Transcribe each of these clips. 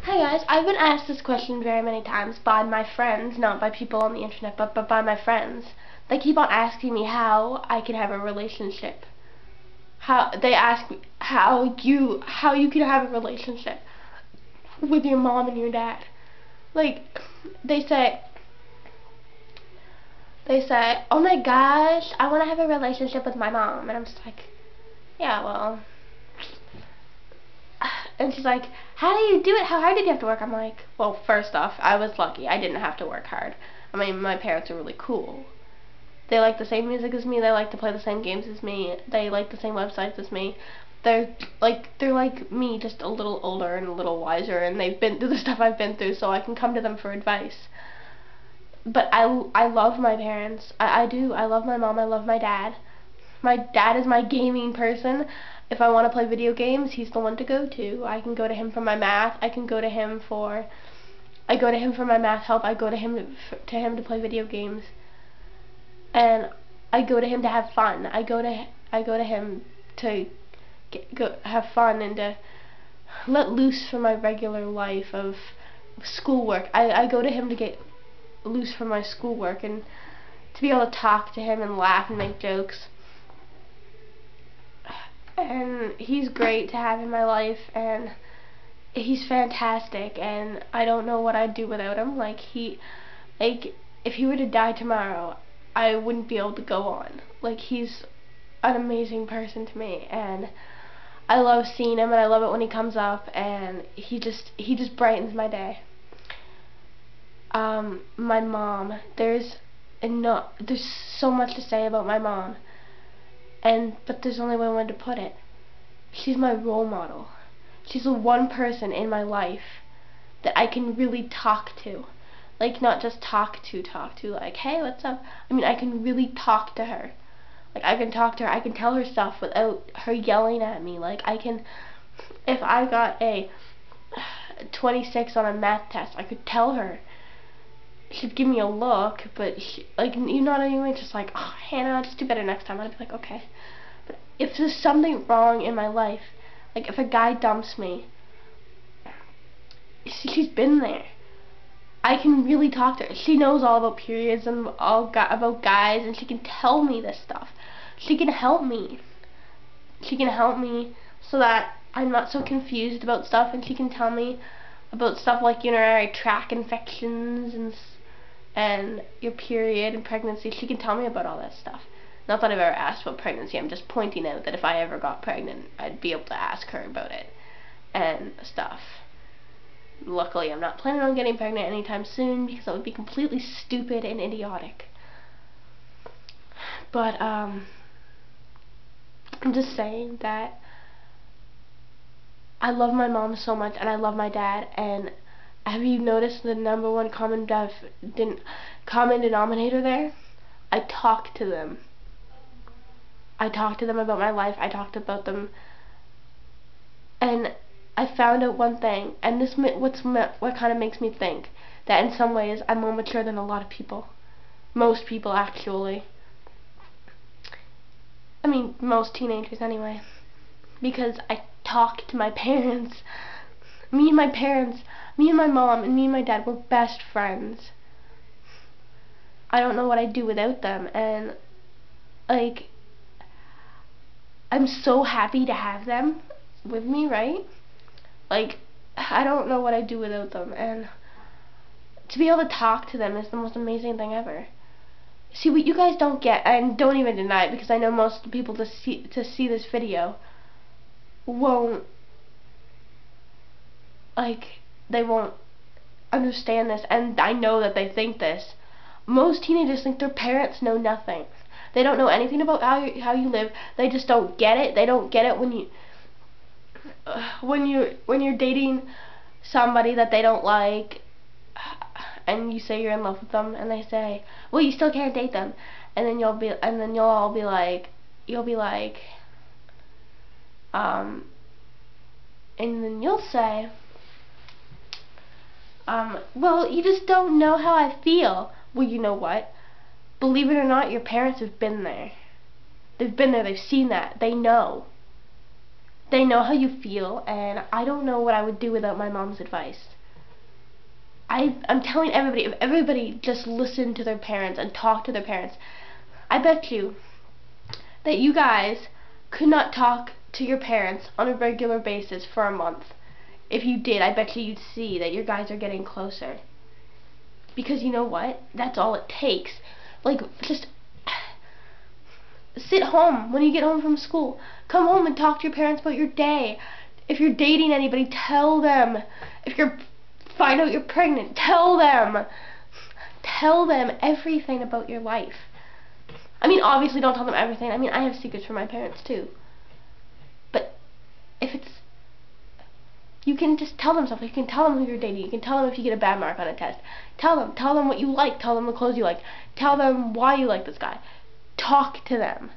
Hi guys, I've been asked this question very many times by my friends, not by people on the internet, but by my friends. They keep on asking me how I can have a relationship. They ask me how you can have a relationship with your mom and your dad. Like they say, "Oh my gosh, I want to have a relationship with my mom," and I'm just like, "Yeah, well." And she's like, "How do you do it? How hard did you have to work?" I'm like, "Well, first off, I was lucky. I didn't have to work hard. I mean, my parents are really cool. They like the same music as me. They like to play the same games as me. They like the same websites as me. They're like me, just a little older and a little wiser, and they've been through the stuff I've been through, so I can come to them for advice. But I love my parents. I do. I love my mom. I love my dad. My dad is my gaming person. If I want to play video games, he's the one to go to. I can go to him for my math. I go to him for my math help. I go to him to play video games. And I go to him to have fun. I go to him to have fun and to let loose from my regular life of schoolwork. I go to him to get loose from my schoolwork and to be able to talk to him and laugh and make jokes. And he's great to have in my life, and he's fantastic, and I don't know what I'd do without him. If he were to die tomorrow, I wouldn't be able to go on. Like, he's an amazing person to me, and I love seeing him, and I love it when he comes up, and he just brightens my day. My mom, there's so much to say about my mom. But there's only one way to put it. She's my role model. She's the one person in my life that I can really talk to. Like, not just talk to, like, "Hey, what's up?" I mean, I can really talk to her. Like, I can talk to her, I can tell her stuff without her yelling at me. Like, if I got a 26 on a math test, I could tell her. She'd give me a look, but you know what I mean? Just like, "Oh, Hannah, just do better next time." I'd be like, "Okay." But if there's something wrong in my life, like if a guy dumps me, she's been there. I can really talk to her. She knows all about periods and about guys, and she can tell me this stuff. She can help me. She can help me so that I'm not so confused about stuff, and she can tell me about stuff like urinary tract infections and your period and pregnancy. She can tell me about all that stuff. Not that I've ever asked about pregnancy. I'm just pointing out that if I ever got pregnant, I'd be able to ask her about it and stuff. Luckily, I'm not planning on getting pregnant anytime soon because that would be completely stupid and idiotic. But I'm just saying that I love my mom so much, and I love my dad. And have you noticed the number one common denominator there? I talk to them. I talk to them about my life. I talked about them, and I found out one thing, and what kind of makes me think that in some ways I'm more mature than a lot of people. Most people, actually. I mean, most teenagers anyway. Because I talk to my parents. Me and my mom, and me and my dad were best friends. I don't know what I'd do without them, and like, I'm so happy to have them with me, right? Like, I don't know what I'd do without them, and to be able to talk to them is the most amazing thing ever. See, what you guys don't get, and don't even deny it, because I know most of the people to see this video won't, they won't understand this, and I know that they think this. Most teenagers think their parents know nothing. They don't know anything about how you live. They just don't get it. They don't get it when you're dating somebody that they don't like, and you say you're in love with them, and they say, "Well, you still can't date them," and then you'll all be like, and then you'll say, "Well, you just don't know how I feel." Well, you know what? Believe it or not, your parents have been there. They've been there, they've seen that, they know. They know how you feel, and I don't know what I would do without my mom's advice. I'm telling everybody, if everybody just listened to their parents and talked to their parents, I bet you that you guys could not talk to your parents on a regular basis for a month. If you did, I bet you'd see that your guys are getting closer. Because you know what? That's all it takes. Like, just sit home when you get home from school. Come home and talk to your parents about your day. If you're dating anybody, tell them. If you find out you're pregnant, tell them. Tell them everything about your life. I mean, obviously don't tell them everything. I mean, I have secrets from my parents too. But if it's, you can just tell them stuff. You can tell them who you're dating. You can tell them if you get a bad mark on a test. Tell them what you like. Tell them the clothes you like. Tell them why you like this guy. Talk to them.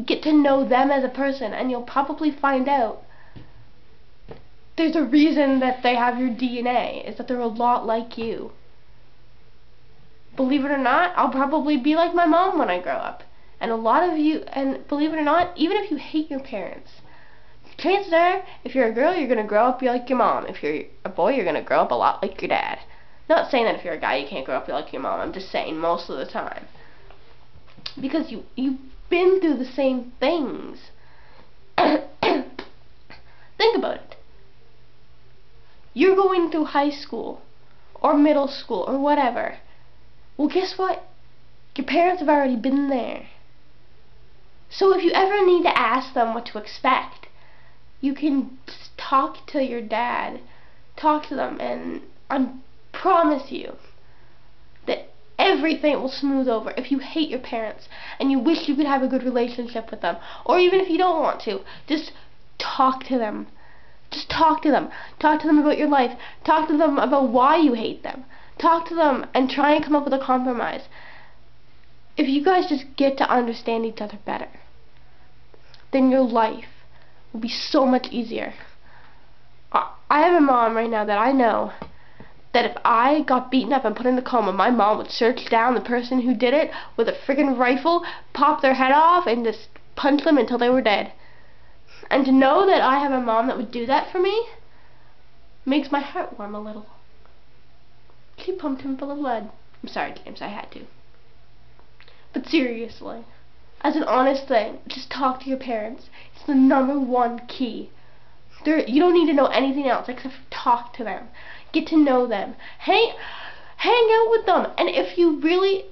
Get to know them as a person, and you'll probably find out there's a reason that they have your DNA, is that they're a lot like you. Believe it or not, I'll probably be like my mom when I grow up. And a lot of you, and believe it or not, even if you hate your parents, chances are, if you're a girl, you're going to grow up be like your mom. If you're a boy, you're going to grow up a lot like your dad. Not saying that if you're a guy, you can't grow up be like your mom. I'm just saying most of the time. Because you've been through the same things. Think about it. You're going through high school, or middle school, or whatever. Well, guess what? Your parents have already been there. So if you ever need to ask them what to expect, you can just talk to your dad. Talk to them, and I promise you that everything will smooth over. If you hate your parents and you wish you could have a good relationship with them, or even if you don't want to, just talk to them. Just talk to them. Talk to them about your life. Talk to them about why you hate them. Talk to them and try and come up with a compromise. If you guys just get to understand each other better, then your life will be so much easier. I have a mom right now that I know that if I got beaten up and put in a coma, my mom would search down the person who did it with a friggin' rifle, pop their head off, and just punch them until they were dead. And to know that I have a mom that would do that for me makes my heart warm a little. She pumped him full of lead. I'm sorry, James, I had to. But seriously, as an honest thing, just talk to your parents. It's the #1 key. You don't need to know anything else except for talk to them. Get to know them. Hang out with them. And if you really,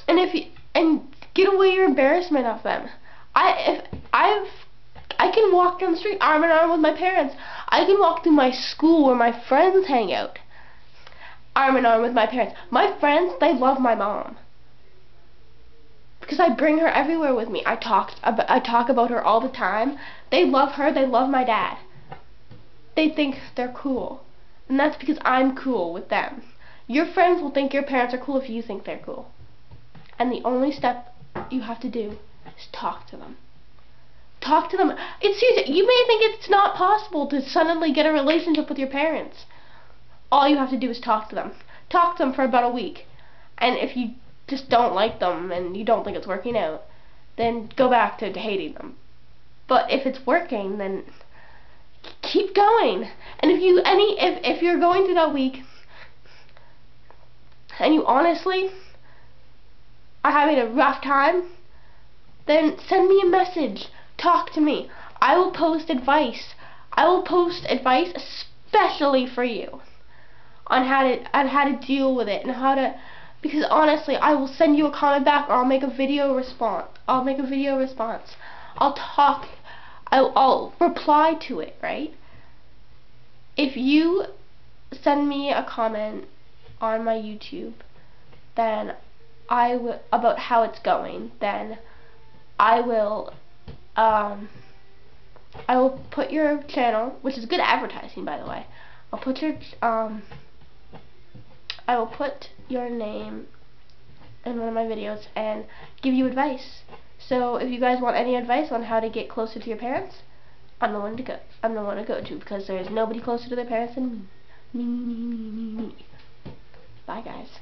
and get away your embarrassment of them. I can walk down the street arm in arm with my parents. I can walk through my school where my friends hang out arm in arm with my parents. My friends, they love my mom. Because I bring her everywhere with me. I talk about her all the time. They love her. They love my dad. They think they're cool. And that's because I'm cool with them. Your friends will think your parents are cool if you think they're cool. And the only step you have to do is talk to them. Talk to them. It's serious. You may think it's not possible to suddenly get a relationship with your parents. All you have to do is talk to them. Talk to them for about a week. And if you just don't like them and you don't think it's working out, then go back to hating them. But if it's working, then keep going. And if you're going through that week and you honestly are having a rough time, then send me a message. Talk to me. I will post advice. I will post advice especially for you on how to deal with it and how to, because honestly, I will send you a comment back, or I'll make a video response. I'll talk. I'll reply to it, right? If you send me a comment on my YouTube, then I will, about how it's going, then I will put your channel, which is good advertising, by the way. I will put your name in one of my videos and give you advice. So if you guys want any advice on how to get closer to your parents, I'm the one to go. I'm the one to go to, because there is nobody closer to their parents than me. Me. Bye, guys.